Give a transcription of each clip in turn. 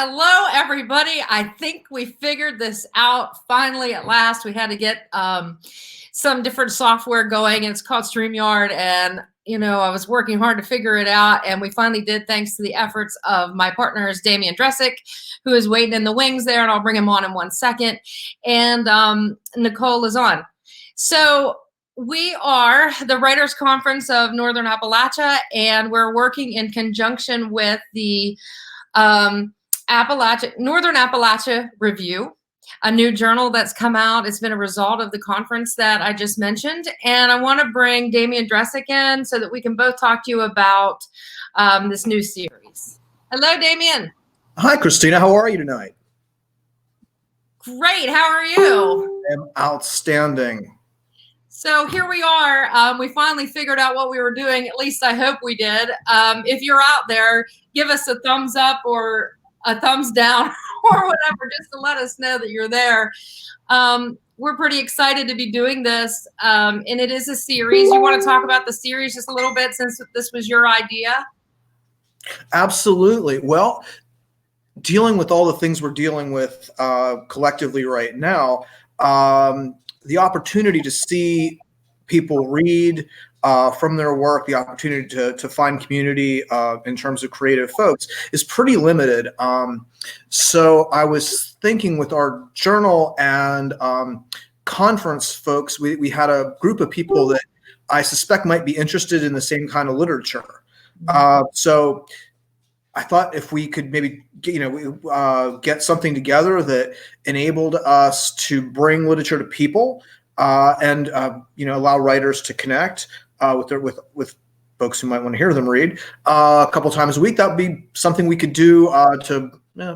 Hello, everybody. I think we figured this out finally at last. We had to get some different software going, and it's called StreamYard. And, I was working hard to figure it out, and we finally did, thanks to the efforts of my partners, Damian Dressick, who is waiting in the wings there, and I'll bring him on in 1 second, and Nicole is on. So we are the Writers Conference of Northern Appalachia, and we're working in conjunction with the Northern Appalachia Review, a new journal that's come out. It's been a result of the conference that I just mentioned. And I want to bring Damian Dressick in so that we can both talk to you about this new series. Hello, Damian. Hi, Christina. How are you tonight? Great. How are you? I'm outstanding. So here we are. We finally figured out what we were doing. At least I hope we did. If you're out there, give us a thumbs up or a thumbs down or whatever, just to let us know that you're there. We're pretty excited to be doing this. And it is a series. You want to talk about the series just a little bit, since this was your idea? Absolutely. Well, dealing with all the things we're dealing with collectively right now, the opportunity to see people read from their work, the opportunity to find community in terms of creative folks is pretty limited. So I was thinking with our journal and conference folks, we had a group of people that I suspect might be interested in the same kind of literature. So I thought if we could maybe get something together that enabled us to bring literature to people and allow writers to connect with folks who might want to hear them read a couple times a week. That would be something we could do to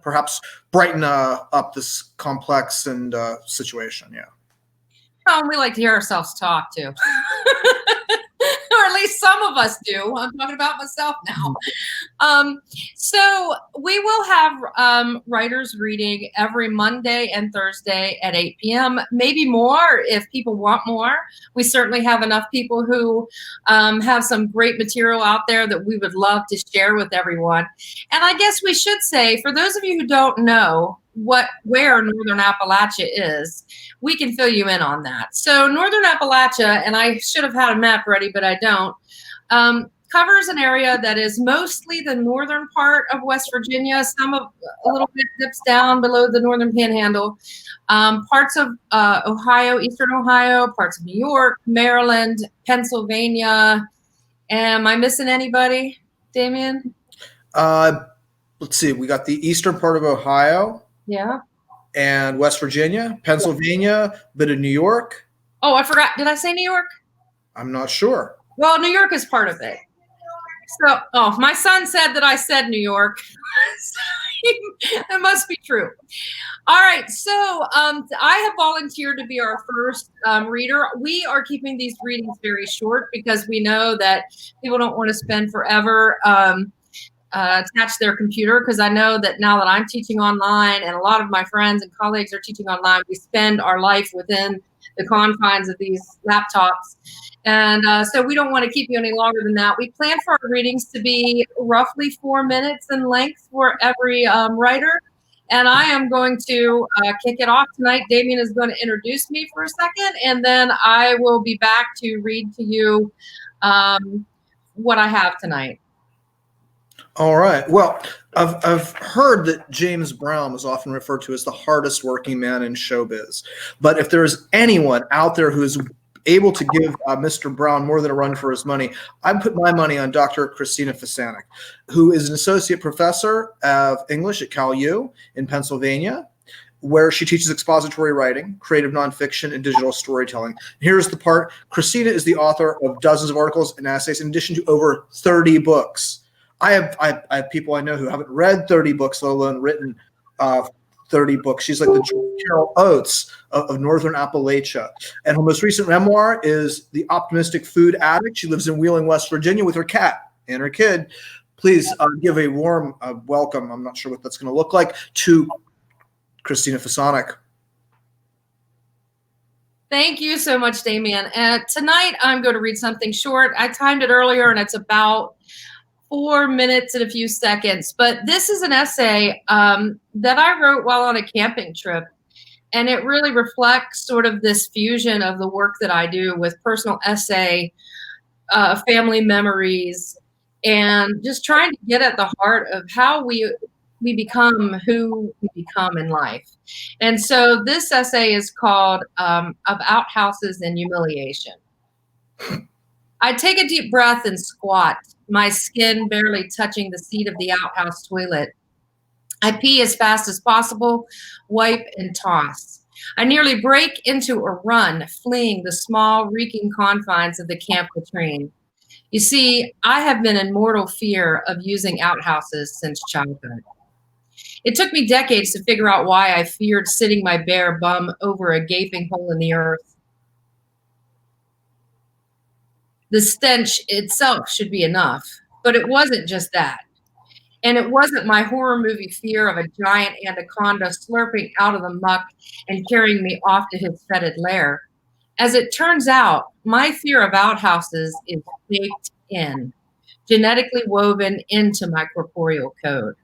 perhaps brighten up this complex and situation. Yeah. Oh, we like to hear ourselves talk too. Or at least some of us do. I'm talking about myself now. So we will have writers reading every Monday and Thursday at 8 p.m., maybe more if people want more. We certainly have enough people who have some great material out there that we would love to share with everyone. And I guess we should say, for those of you who don't know where Northern Appalachia is, we can fill you in on that. So Northern Appalachia, and I should have had a map ready, but I don't, covers an area that is mostly the northern part of West Virginia. A little bit dips down below the northern panhandle. Parts of Ohio, eastern Ohio, parts of New York, Maryland, Pennsylvania. Am I missing anybody, Damian? Let's see. We got the eastern part of Ohio. Yeah. And West Virginia, Pennsylvania, bit of New York. Oh, I forgot. Did I say New York? I'm not sure. Well, New York is part of it. So, my son said that I said New York. It must be true. All right. So I have volunteered to be our first reader. We are keeping these readings very short because we know that people don't want to spend forever attach their computer, because I know that now that I'm teaching online and a lot of my friends and colleagues are teaching online, we spend our life within the confines of these laptops. And so we don't want to keep you any longer than that. We plan for our readings to be roughly 4 minutes in length for every writer. And I am going to kick it off tonight. Damian is going to introduce me for a second, and then I will be back to read to you what I have tonight. All right. Well, I've heard that James Brown was often referred to as the hardest working man in showbiz. But if there's anyone out there who is able to give Mr. Brown more than a run for his money, I put my money on Dr. Christina Fisanick, who is an associate professor of English at Cal U in Pennsylvania, where she teaches expository writing, creative nonfiction, and digital storytelling. Here's the part. Christina is the author of dozens of articles and essays, in addition to over 30 books. I have people I know who haven't read 30 books, let alone written 30 books. She's like the Carol Oates of Northern Appalachia. And her most recent memoir is The Optimistic Food Addict. She lives in Wheeling, West Virginia with her cat and her kid. Please give a warm welcome. I'm not sure what that's going to look like, to Christina Fisanick. Thank you so much, Damian. And tonight I'm going to read something short. I timed it earlier, and it's about 4 minutes and a few seconds, but this is an essay that I wrote while on a camping trip. And it really reflects sort of this fusion of the work that I do with personal essay, family memories, and just trying to get at the heart of how we become who we become in life. And so this essay is called Of Outhouses and Humiliation. I take a deep breath and squat, my skin barely touching the seat of the outhouse toilet. I pee as fast as possible, wipe and toss. I nearly break into a run, fleeing the small, reeking confines of the camp latrine. You see, I have been in mortal fear of using outhouses since childhood. It took me decades to figure out why I feared sitting my bare bum over a gaping hole in the earth. The stench itself should be enough, but it wasn't just that. And it wasn't my horror movie fear of a giant anaconda slurping out of the muck and carrying me off to his fetid lair. As it turns out, my fear of outhouses is baked in, genetically woven into my corporeal code.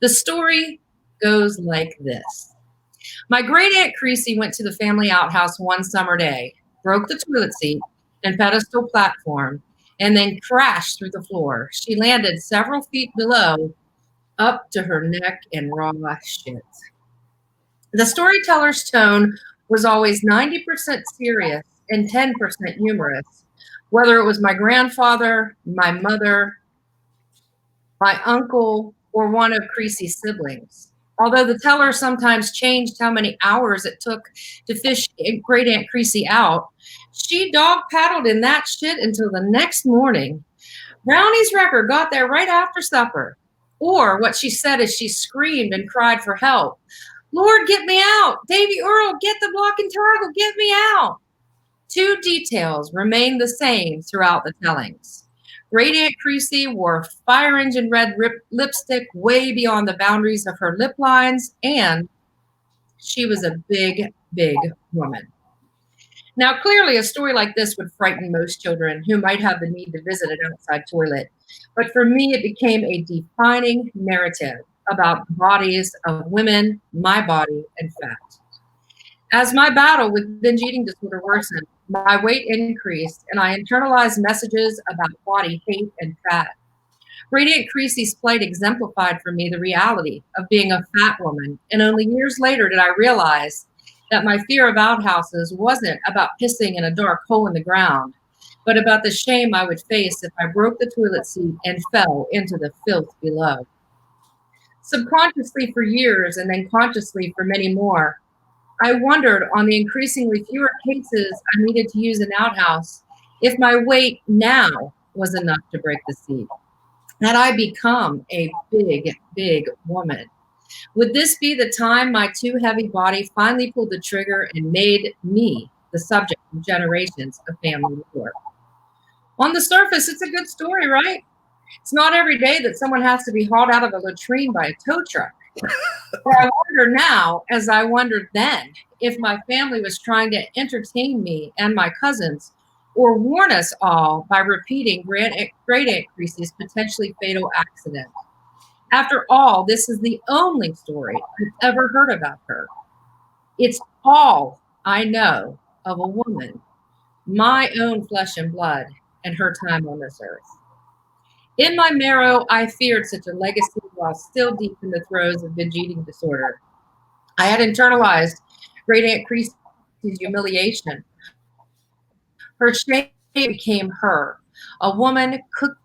The story goes like this. My great Aunt Creasy went to the family outhouse one summer day, broke the toilet seat and pedestal platform, and then crashed through the floor. She landed several feet below, up to her neck in raw shit. The storyteller's tone was always 90% serious and 10% humorous, whether it was my grandfather, my mother, my uncle, or one of Creasy's siblings. Although the teller sometimes changed how many hours it took to fish Great Aunt Creasy out, she dog paddled in that shit until the next morning. Brownie's wrecker got there right after supper. Or what she said as she screamed and cried for help. Lord, get me out. Davy Earl, get the block and tackle, get me out. Two details remain the same throughout the tellings. Great Aunt Creasy wore fire engine red lipstick way beyond the boundaries of her lip lines, and she was a big, big woman. Now, clearly, a story like this would frighten most children who might have the need to visit an outside toilet. But for me, it became a defining narrative about the bodies of women, my body, and fat. As my battle with binge eating disorder worsened, my weight increased, and I internalized messages about body hate and fat. Great Aunt Creasy's plight exemplified for me the reality of being a fat woman, and only years later did I realize that my fear of outhouses wasn't about pissing in a dark hole in the ground, but about the shame I would face if I broke the toilet seat and fell into the filth below. Subconsciously for years, and then consciously for many more, I wondered on the increasingly fewer cases I needed to use an outhouse if my weight now was enough to break the seat. Had I become a big, big woman? Would this be the time my too heavy body finally pulled the trigger and made me the subject of generations of family lore? On the surface, it's a good story, right? It's not every day that someone has to be hauled out of a latrine by a tow truck. But I wonder now, as I wondered then, if my family was trying to entertain me and my cousins or warn us all by repeating Great Aunt Creasy's potentially fatal accident. After all, this is the only story I've ever heard about her. It's all I know of a woman, my own flesh and blood, and her time on this earth. In my marrow, I feared such a legacy while still deep in the throes of binge eating disorder. I had internalized Great Aunt Creasy's humiliation. Her shame became her, a woman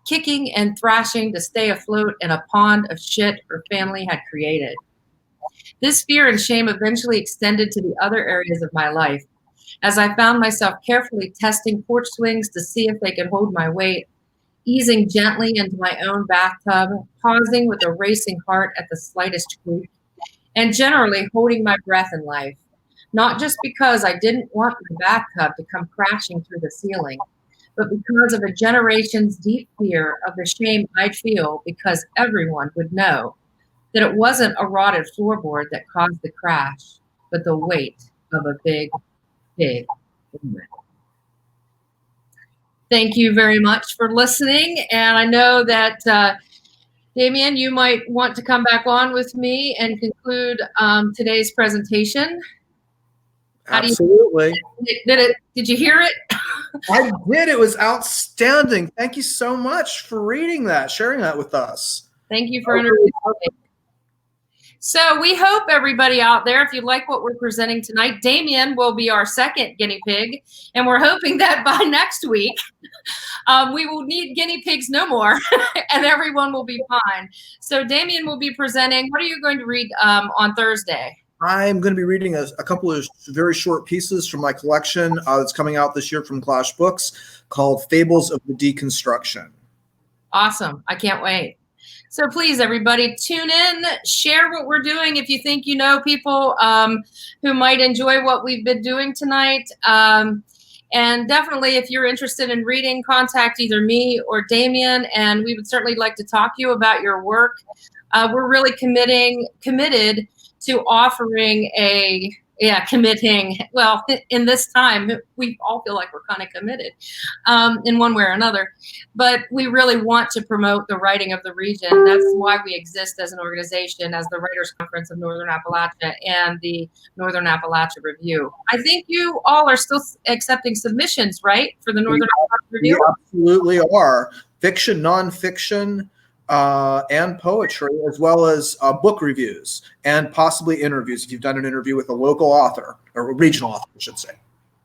kicking and thrashing to stay afloat in a pond of shit her family had created. This fear and shame eventually extended to the other areas of my life, as I found myself carefully testing porch swings to see if they could hold my weight, easing gently into my own bathtub, pausing with a racing heart at the slightest creak, and generally holding my breath in life, not just because I didn't want the bathtub to come crashing through the ceiling, but because of a generation's deep fear of the shame I'd feel because everyone would know that it wasn't a rotted floorboard that caused the crash, but the weight of a big, big woman. Thank you very much for listening. And I know that Damien, you might want to come back on with me and conclude today's presentation. Absolutely. Did you hear it? I did. It was outstanding. Thank you so much for reading that, sharing that with us. Thank you for introducing me. So we hope everybody out there, if you like what we're presenting tonight, Damien will be our second guinea pig. And we're hoping that by next week, we will need guinea pigs no more and everyone will be fine. So Damien will be presenting. What are you going to read on Thursday? I'm going to be reading a couple of very short pieces from my collection that's coming out this year from Clash Books called Fables of the Deconstruction. Awesome. I can't wait. So please, everybody, tune in, share what we're doing. If you think you know people who might enjoy what we've been doing tonight. And definitely, if you're interested in reading, contact either me or Damien, and we would certainly like to talk to you about your work. We're really committed to offering well, in this time, we all feel like we're kind of committed in one way or another, but we really want to promote the writing of the region. That's why we exist as an organization, as the Writers Conference of Northern Appalachia and the Northern Appalachia Review. I think you all are still accepting submissions, right, for the Northern Appalachia Review? We absolutely are. Fiction, nonfiction, and poetry, as well as book reviews and possibly interviews if you've done an interview with a local author or a regional author, I should say.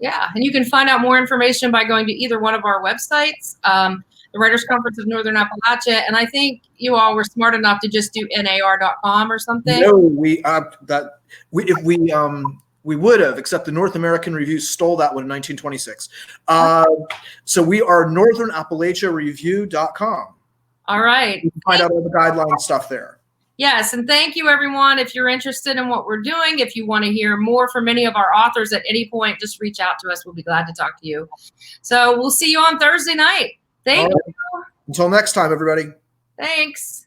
Yeah, and you can find out more information by going to either one of our websites, the Writers Conference of Northern Appalachia, and I think you all were smart enough to just do nar.com or something. No, we would have, except the North American Review stole that one in 1926. So we are northernappalachiareview.com. All right. You can find out all the guideline stuff there. Yes, and thank you, everyone. If you're interested in what we're doing, if you want to hear more from any of our authors at any point, just reach out to us. We'll be glad to talk to you. So we'll see you on Thursday night. Thank you. Until next time, everybody. Thanks.